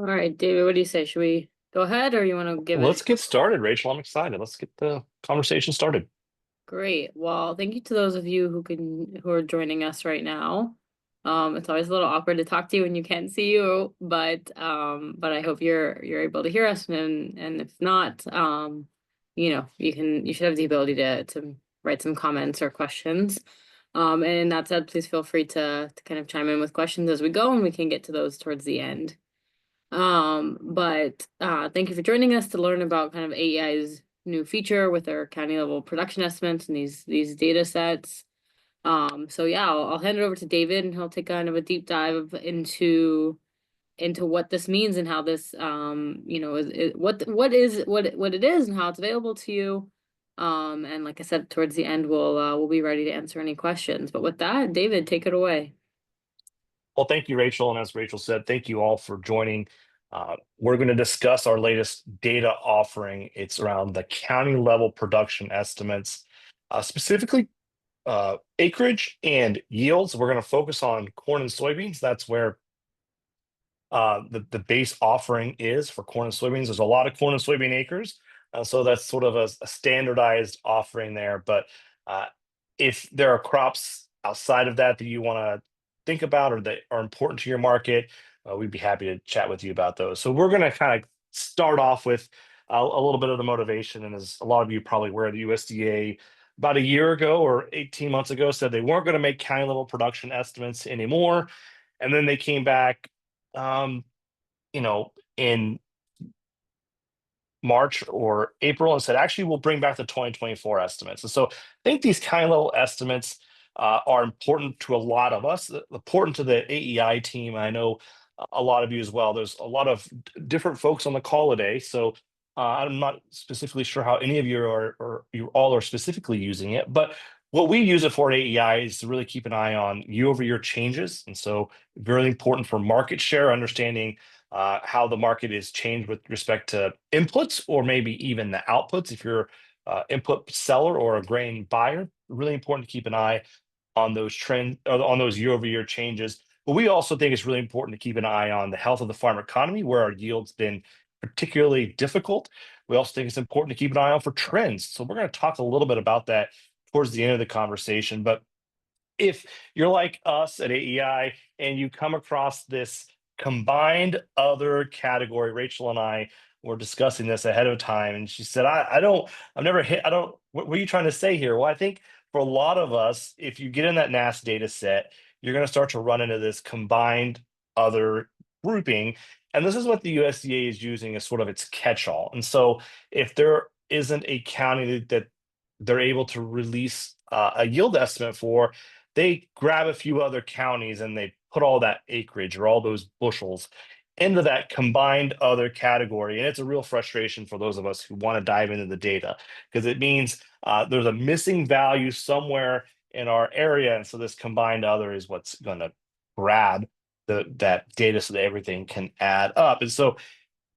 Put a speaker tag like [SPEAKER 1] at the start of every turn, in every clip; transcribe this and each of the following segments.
[SPEAKER 1] All right, David, what do you say? Should we go ahead or you want to give it
[SPEAKER 2] Let's
[SPEAKER 1] a go?
[SPEAKER 2] get started, Rachel. I'm excited. Let's get the conversation started.
[SPEAKER 1] Great. Well, thank you to those of you who are joining us right now. It's always a little awkward to talk to you when you can't see you, but I hope you're able to hear us and if not, you should have the ability to write some comments or questions. And that said, please feel free to kind of chime in with questions as we go and we can get to those towards the end. But thank you for joining us to learn about kind of AEI's new feature with our county level production estimates and these data sets. So yeah, I'll hand it over to David and he'll take kind of a deep dive into what this means and how this what it is and how it's available to you. And like I said, towards the end we'll be ready to answer any questions. But with that, David, take it away.
[SPEAKER 2] Well, thank you, Rachel. And as Rachel said, thank you all for joining. We're going to discuss our latest data offering. It's around the county level production estimates, specifically acreage and yields. We're going to focus on corn and soybeans. That's where the base offering is for corn and soybeans. There's a lot of corn and soybean acres, so that's sort of a standardized offering there. But uh, if there are crops outside of that that you want to think about or that are important to your market, we'd be happy to chat with you about those. So we're going to kind of start off with a little bit of the motivation. And as a lot of you probably aware, the USDA about a year ago or 18 months ago said they weren't going to make county level production estimates anymore. And then they came back um, in March or April and said, actually, we'll bring back the 2024 estimates. And so I think these kind of level estimates are important to a lot of us, important to the AEI team. I know a lot of you as well. There's a lot of different folks on the call today. So I'm not specifically sure how any of you are, or you all are specifically using it, but what we use it for at AEI is to really keep an eye on year-over-year changes. And so very important for market share, understanding how the market is changed with respect to inputs or maybe even the outputs. If you're input seller or a grain buyer, really important to keep an eye on those trends, on those year-over-year changes. But we also think it's really important to keep an eye on the health of the farm economy, where our yield's been particularly difficult. We also think it's important to keep an eye on for trends. So we're going to talk a little bit about that towards the end of the conversation. But if you're like us at AEI and you come across this combined other category, Rachel and I were discussing this ahead of time, and she said, I've never hit, I don't, what are you trying to say here? Well, I think for a lot of us, if you get in that NAS data set, you're going to start to run into this combined other grouping. And this is what the USDA is using as sort of its catch-all. And so if there isn't a county that they're able to release a yield estimate for, they grab a few other counties and they put all that acreage or all those bushels into that combined other category. And it's a real frustration for those of us who want to dive into the data because it means there's a missing value somewhere in our area. And so this combined other is what's going to grab that data so that everything can add up. And so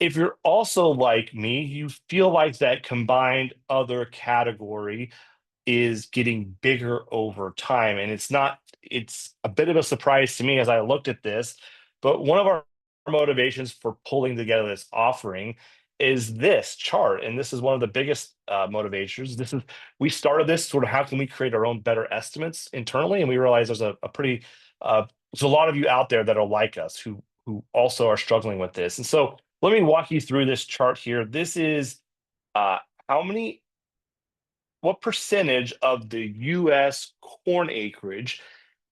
[SPEAKER 2] if you're also like me, you feel like that combined other category is getting bigger over time. And it's a bit of a surprise to me as I looked at this. But one of our motivations for pulling together this offering is this chart. And this is one of the biggest motivations. We started this sort of how can we create our own better estimates internally? And we realized there's a lot of you out there that are like us who also are struggling with this. And so let me walk you through this chart here. This is uh, how many what percentage of the US corn acreage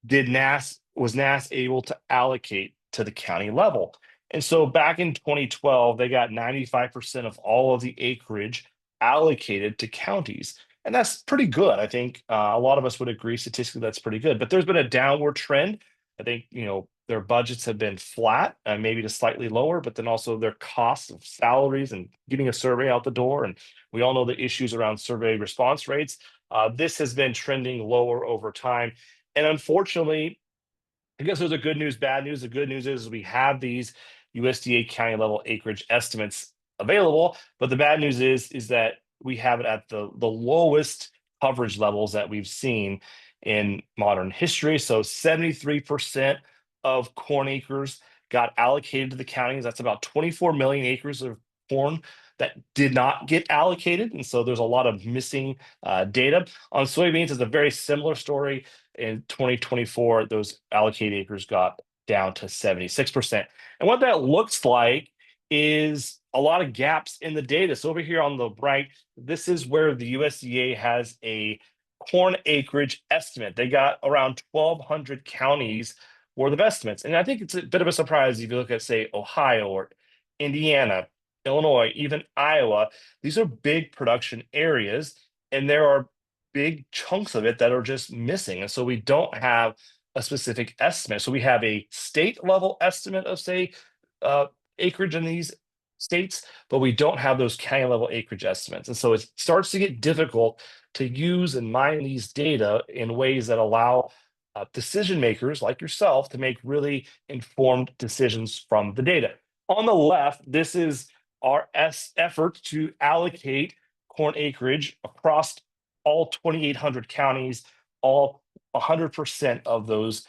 [SPEAKER 2] was NAS able to allocate to the county level? And so back in 2012, they got 95% of all of the acreage allocated to counties. And that's pretty good. I think a lot of us would agree statistically that's pretty good. But there's been a downward trend. I think, their budgets have been flat, maybe to slightly lower, but then also their costs of salaries and getting a survey out the door. And we all know the issues around survey response rates. This has been trending lower over time. And unfortunately, I guess there's a good news, bad news. The good news is we have these USDA county level acreage estimates available, but the bad news is that we have it at the lowest coverage levels that we've seen in modern history. So 73% of corn acres got allocated to the counties. That's about 24 million acres of corn that did not get allocated. And so there's a lot of missing data. On soybeans, it's a very similar story. In 2024, those allocated acres got down to 76%. And what that looks like is a lot of gaps in the data. So over here on the right, this is where the USDA has a corn acreage estimate. They got around 1,200 counties worth of estimates. And I think it's a bit of a surprise if you look at, say, Ohio or Indiana, Illinois, even Iowa. These are big production areas, and there are big chunks of it that are just missing. And so we don't have a specific estimate. So we have a state level estimate of, say, acreage in these states, but we don't have those county level acreage estimates. And so it starts to get difficult to use and mine these data in ways that allow decision makers like yourself to make really informed decisions from the data. On the left, this is our effort to allocate corn acreage across all 2,800 counties, all 100% of those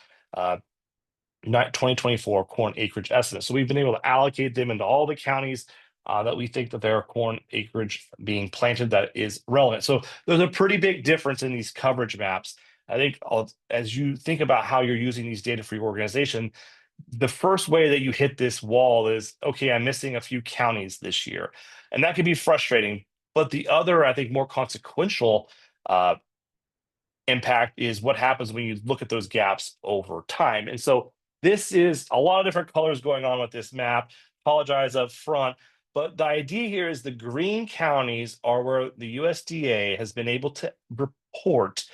[SPEAKER 2] 2024 corn acreage estimates. So we've been able to allocate them into all the counties that we think that there are corn acreage being planted that is relevant. So there's a pretty big difference in these coverage maps. I think as you think about how you're using these data for your organization, the first way that you hit this wall is, okay, I'm missing a few counties this year. And that can be frustrating. But the other, I think, more consequential impact is what happens when you look at those gaps over time. And so this is a lot of different colors going on with this map. Apologize up front. But the idea here is the green counties are where the USDA has been able to report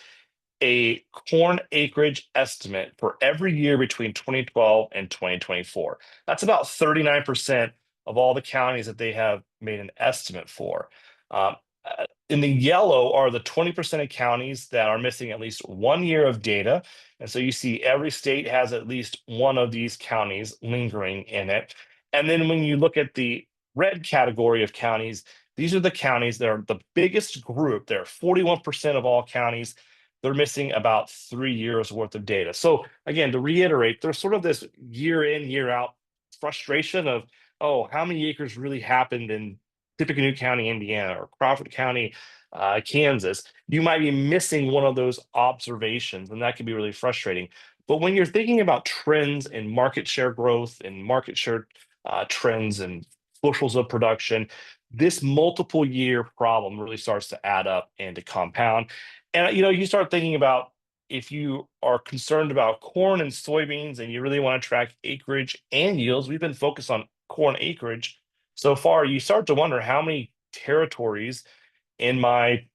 [SPEAKER 2] a corn acreage estimate for every year between 2012 and 2024. That's about 39% of all the counties that they have made an estimate for. In the yellow are the 20% of counties that are missing at least 1 year of data. And so you see every state has at least one of these counties lingering in it. And then when you look at the red category of counties, these are the counties that are the biggest group. They're 41% of all counties. They're missing about 3 years worth of data. So again, to reiterate, there's sort of this year in, year out frustration of, oh, how many acres really happened in Tippecanoe County, Indiana, or Crawford County, Kansas. You might be missing one of those observations, and that can be really frustrating. But when you're thinking about trends in market share growth and market share trends and bushels of production, this multiple year problem really starts to add up and to compound. And you start thinking about if you are concerned about corn and soybeans and you really want to track acreage and yields, we've been focused on corn acreage so far. You start to wonder how many territories in my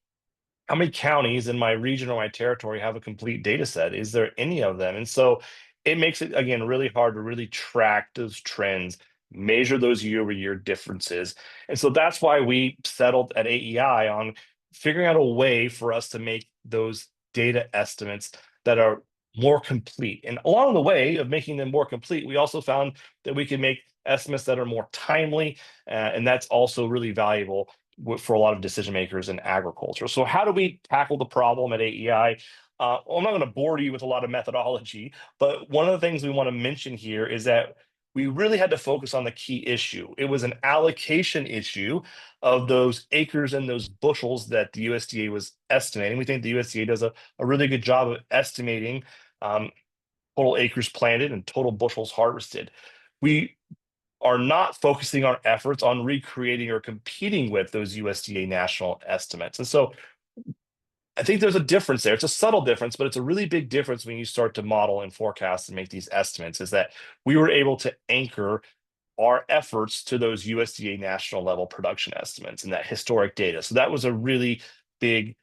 [SPEAKER 2] how many counties in my region or my territory have a complete data set? Is there any of them? And so it makes it, again, really hard to really track those trends, measure those year over year differences. And so that's why we settled at AEI on figuring out a way for us to make those data estimates that are more complete. And along the way of making them more complete, we also found that we can make estimates that are more timely, and that's also really valuable for a lot of decision makers in agriculture. So how do we tackle the problem at AEI? Well, I'm not going to bore you with a lot of methodology, but one of the things we want to mention here is that we really had to focus on the key issue. It was an allocation issue of those acres and those bushels that the USDA was estimating. We think the USDA does a really good job of estimating total acres planted and total bushels harvested. We are not focusing our efforts on recreating or competing with those USDA national estimates. And so I think there's a difference there. It's a subtle difference, but it's a really big difference when you start to model and forecast and make these estimates, is that we were able to anchor our efforts to those USDA national level production estimates and that historic data. So that was a really big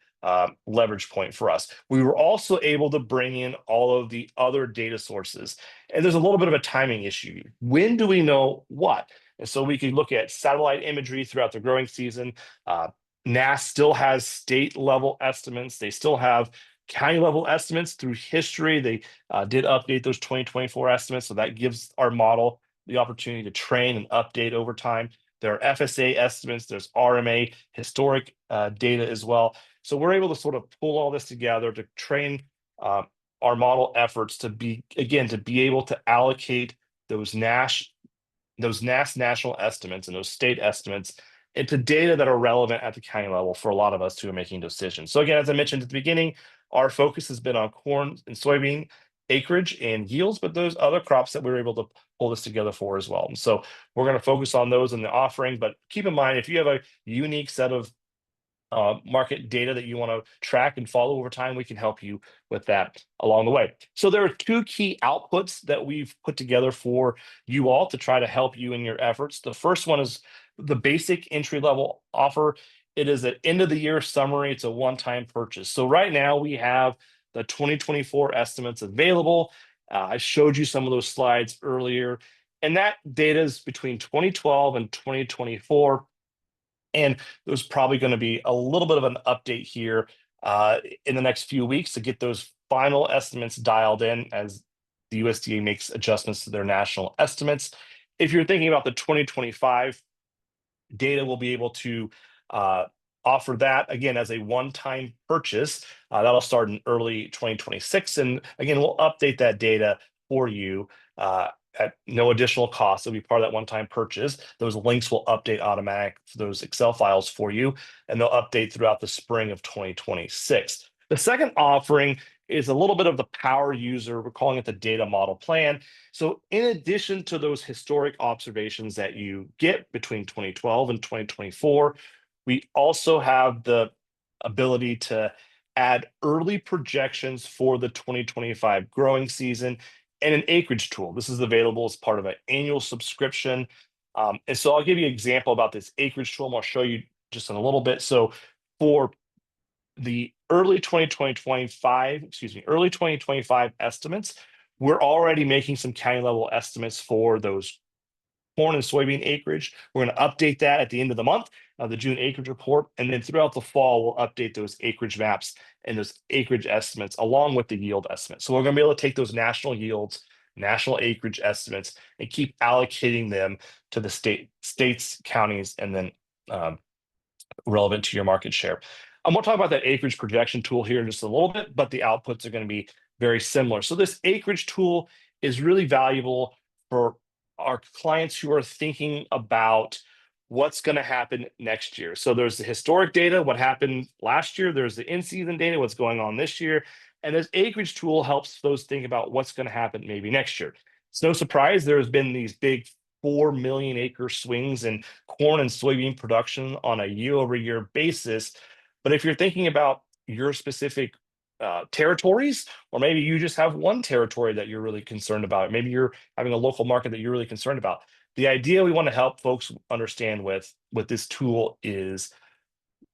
[SPEAKER 2] leverage point for us. We were also able to bring in all of the other data sources. And there's a little bit of a timing issue. When do we know what? And so we could look at satellite imagery throughout the growing season. NASS still has state level estimates. They still have county level estimates through history. They did update those 2024 estimates. So that gives our model the opportunity to train and update over time. There are FSA estimates, there's RMA, historic data as well. So we're able to sort of pull all this together to train our model efforts to be able to allocate those national estimates and those state estimates into data that are relevant at the county level for a lot of us who are making decisions. So again, as I mentioned at the beginning, our focus has been on corn and soybean acreage and yields, but those other crops that we were able to pull this together for as well. And so we're going to focus on those in the offering, but keep in mind, if you have a unique set of market data that you want to track and follow over time, we can help you with that along the way. So there are two key outputs that we've put together for you all to try to help you in your efforts. The first one is the basic entry level offer. It is an end of the year summary. It's a one-time purchase. So right now we have the 2024 estimates available. I showed you some of those slides earlier, and that data is between 2012 and 2024. And there's probably going to be a little bit of an update here in the next few weeks to get those final estimates dialed in as the USDA makes adjustments to their national estimates. If you're thinking about the 2025 data, we'll be able to offer that again as a one-time purchase. That'll start in early 2026. And again, we'll update that data for you at no additional cost. It'll be part of that one-time purchase. Those links will update automatic for those Excel files for you, and they'll update throughout the spring of 2026. The second offering is a little bit of the power user. We're calling it the data model plan. So in addition to those historic observations that you get between 2012 and 2024, we also have the ability to add early projections for the 2025 growing season and an acreage tool. This is available as part of an annual subscription. And so I'll give you an example about this acreage tool, and I'll show you just in a little bit. So for the early 2025 estimates, we're already making some county level estimates for those corn and soybean acreage. We're going to update that at the end of the month, the June acreage report. And then throughout the fall, we'll update those acreage maps and those acreage estimates along with the yield estimates. So we're going to be able to take those national yields, national acreage estimates, and keep allocating them to the states, counties, and then relevant to your market share. I'm going to talk about that acreage projection tool here in just a little bit, but the outputs are going to be very similar. So this acreage tool is really valuable for our clients who are thinking about what's going to happen next year. So there's the historic data, what happened last year. There's the in-season data, what's going on this year. And this acreage tool helps those think about what's going to happen maybe next year. It's no surprise there's been these big 4 million acre swings in corn and soybean production on a year-over-year basis. But if you're thinking about your specific territories, or maybe you just have one territory that you're really concerned about, maybe you're having a local market that you're really concerned about. The idea we want to help folks understand with this tool is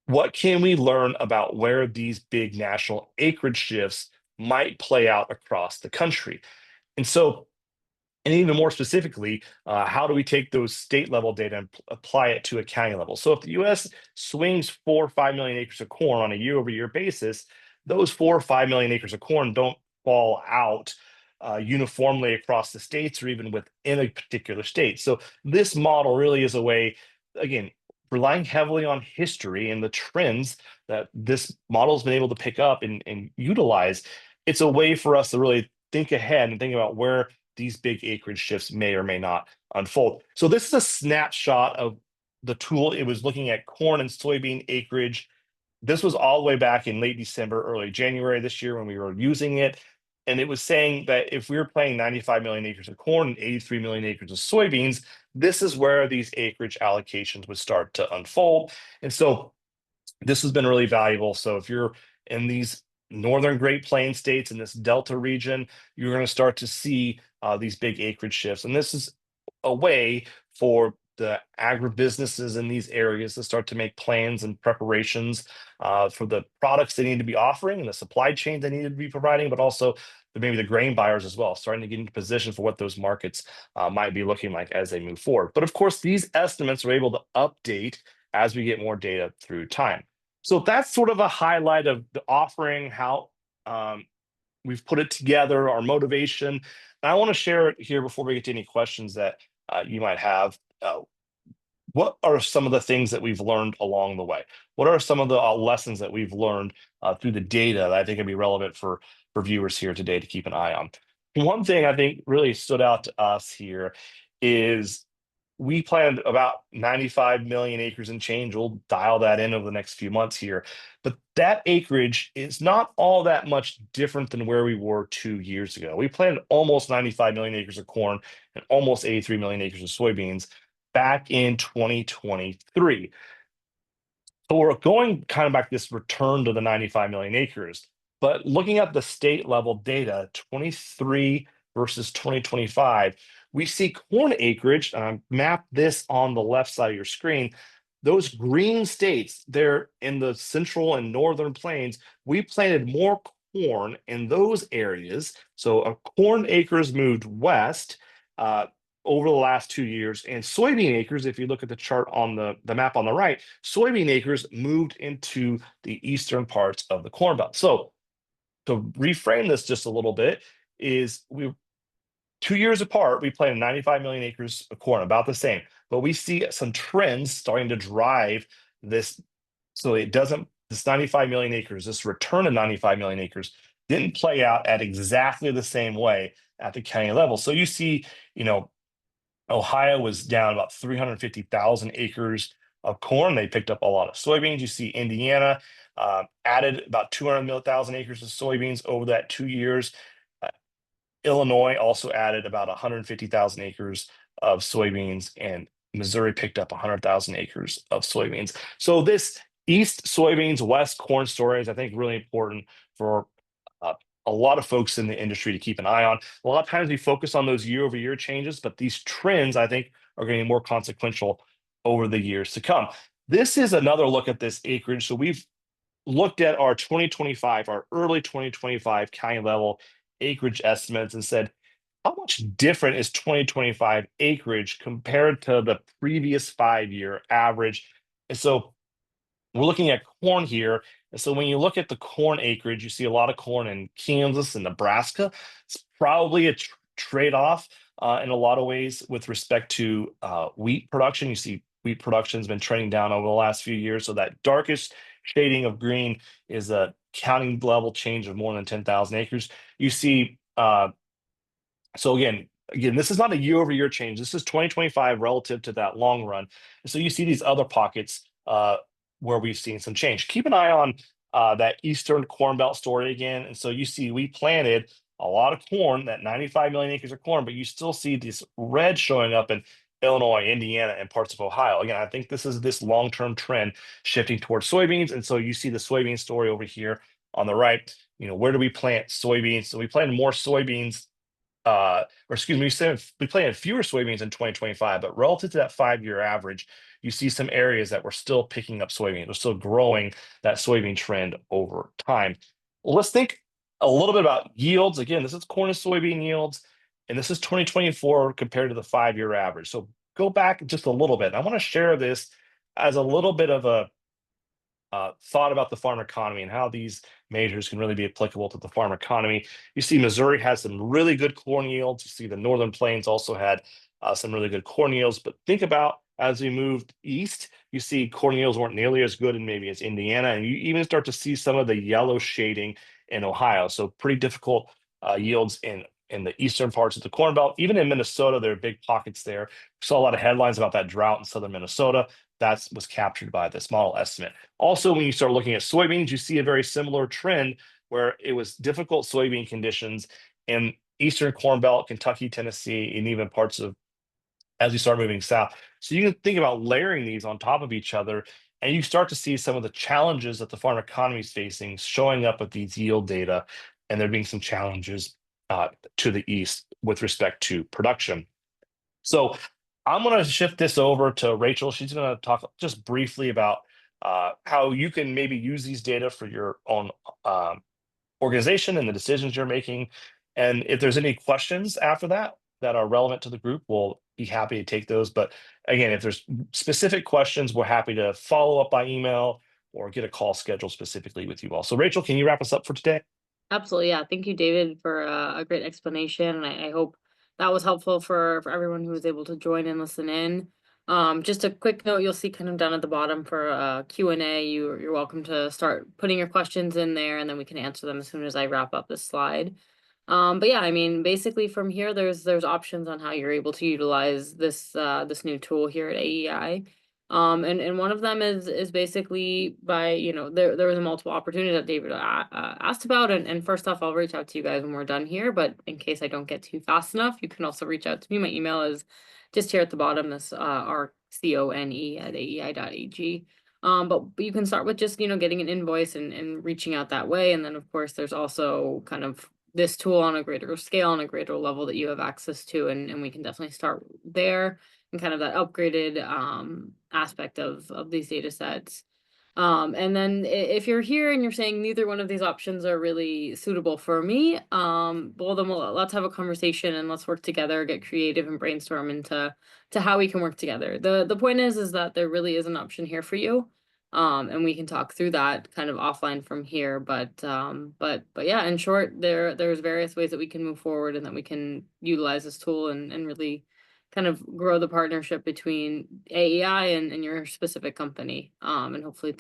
[SPEAKER 2] what can we learn about where these big national acreage shifts might play out across the country. And so, and even more specifically, how do we take those state level data and apply it to a county level? So if the US swings 4 or 5 million acres of corn on a year over year basis, those 4 or 5 million acres of corn don't fall out uniformly across the states or even within a particular state. So this model really is a way, again, relying heavily on history and the trends that this model has been able to pick up and utilize. It's a way for us to really think ahead and think about where these big acreage shifts may or may not unfold. So this is a snapshot of the tool. It was looking at corn and soybean acreage. This was all the way back in late December, early January this year when we were using it. And it was saying that if we were planting 95 million acres of corn and 83 million acres of soybeans, this is where these acreage allocations would start to unfold. And so this has been really valuable. So if you're in these northern Great Plains states in this Delta region, you're going to start to see these big acreage shifts. And this is a way for the agribusinesses in these areas to start to make plans and preparations for the products they need to be offering and the supply chain they need to be providing, but also maybe the grain buyers as well, starting to get into position for what those markets might be looking like as they move forward. But of course, these estimates are able to update as we get more data through time. So that's sort of a highlight of the offering, how we've put it together, our motivation. And I want to share it here before we get to any questions that you might have. What are some of the things that we've learned along the way? What are some of the lessons that we've learned through the data that I think would be relevant for viewers here today to keep an eye on? one thing I think really stood out to us here is we planned about 95 million acres and change. We'll dial that in over the next few months here. But that acreage is not all that much different than where we were 2 years ago. We planted almost 95 million acres of corn and almost 83 million acres of soybeans back in 2023. So we're going kind of back this return to the 95 million acres. But looking at the state level data, 23 versus 2025, we see corn acreage, and I mapped this on the left side of your screen. Those green states, they're in the central and northern plains. We planted more corn in those areas. So corn acres moved west. Over the last 2 years. And soybean acres, if you look at the chart on the map on the right, soybean acres moved into the eastern parts of the Corn Belt. So to reframe this just a little bit, is we 2 years apart, we planted 95 million acres of corn, about the same. But we see some trends starting to drive this. So it doesn't, this 95 million acres, this return of 95 million acres didn't play out at exactly the same way at the county level. So you see, you know, Ohio was down about 350,000 acres of corn. They picked up a lot of soybeans. You see Indiana added about 200,000 acres of soybeans over that 2 years. Uh, Illinois also added about 150,000 acres of soybeans, and Missouri picked up 100,000 acres of soybeans. So this East soybeans, West corn story is, I think, really important for uh, a lot of folks in the industry to keep an eye on. A lot of times we focus on those year over year changes, but these trends, I think, are getting more consequential over the years to come. This is another look at this acreage. So we've looked at our 2025, our early 2025 county level acreage estimates and said, how much different is 2025 acreage compared to the previous 5 year average? And so we're looking at corn here. And so when you look at the corn acreage, you see a lot of corn in Kansas and Nebraska. It's probably a trade-off in a lot of ways with respect to wheat production. You see wheat production has been trending down over the last few years. So that darkest shading of green is a counting level change of more than 10,000 acres. You see so again, this is not a year over year change. This is 2025 relative to that long run. And so you see these other pockets where we've seen some change. Keep an eye on that Eastern Corn Belt story again. And so you see we planted a lot of corn, that 95 million acres of corn, but you still see this red showing up in Illinois, Indiana, and parts of Ohio. Again, I think this is this long-term trend shifting towards soybeans. And so you see the soybean story over here on the right. You know, where do we plant soybeans? So we planted more soybeans or excuse me, we planted fewer soybeans in 2025, but relative to that 5 year average, you see some areas that we're still picking up soybeans. We're still growing that soybean trend over time. Well, let's think a little bit about yields. Again, this is corn and soybean yields, and this is 2024 compared to the 5 year average. So go back just a little bit. I want to share this as a little bit of a thought about the farm economy and how these measures can really be applicable to the farm economy. You see, Missouri has some really good corn yields. You see, the Northern Plains also had some really good corn yields. But think about as we moved east, you see corn yields weren't nearly as good in maybe as Indiana, and you even start to see some of the yellow shading in Ohio. So pretty difficult yields in the eastern parts of the Corn Belt. Even in Minnesota, there are big pockets there. We saw a lot of headlines about that drought in southern Minnesota. That was captured by this model estimate. Also, when you start looking at soybeans, you see a very similar trend where it was difficult soybean conditions in eastern Corn Belt, Kentucky, Tennessee, and even parts of as we start moving south. So you can think about layering these on top of each other, and you start to see some of the challenges that the farm economy is facing showing up with these yield data, and there being some challenges to the east with respect to production. So I'm going to shift this over to Rachel. She's going to talk just briefly about how you can maybe use these data for your own organization and the decisions you're making. And if there's any questions after that that are relevant to the group, we'll be happy to take those. But again, if there's specific questions, we're happy to follow up by email or get a call scheduled specifically with you all. So Rachel, can you wrap us up for today?
[SPEAKER 1] Absolutely, yeah. Thank you, David, for a great explanation, and I hope that was helpful for everyone who was able to join and listen in. Just a quick note, you'll see kind of down at the bottom for Q&A. You're welcome to start putting your questions in there, and then we can answer them as soon as I wrap up this slide. But yeah, I mean, basically from here, there's options on how you're able to utilize this new tool here at AEI. And one of them is basically by, there was a multiple opportunity that David asked about, and first off, I'll reach out to you guys when we're done here. But in case I don't get to you fast enough, you can also reach out to me. My email is just here at the bottom. This rcone@aei.ag. But you can start with just, getting an invoice and reaching out that way. And then of course there's also kind of this tool on a greater scale, on a greater level that you have access to, and we can definitely start there and kind of that upgraded aspect of these data sets. And then if you're here and you're saying neither one of these options are really suitable for me, well then let's have a conversation and let's work together, get creative and brainstorm into how we can work together. The point is that there really is an option here for you. And we can talk through that kind of offline from here. But yeah, in short, there's various ways that we can move forward and that we can utilize this tool and really kind of grow the partnership between AEI and your specific company. And hopefully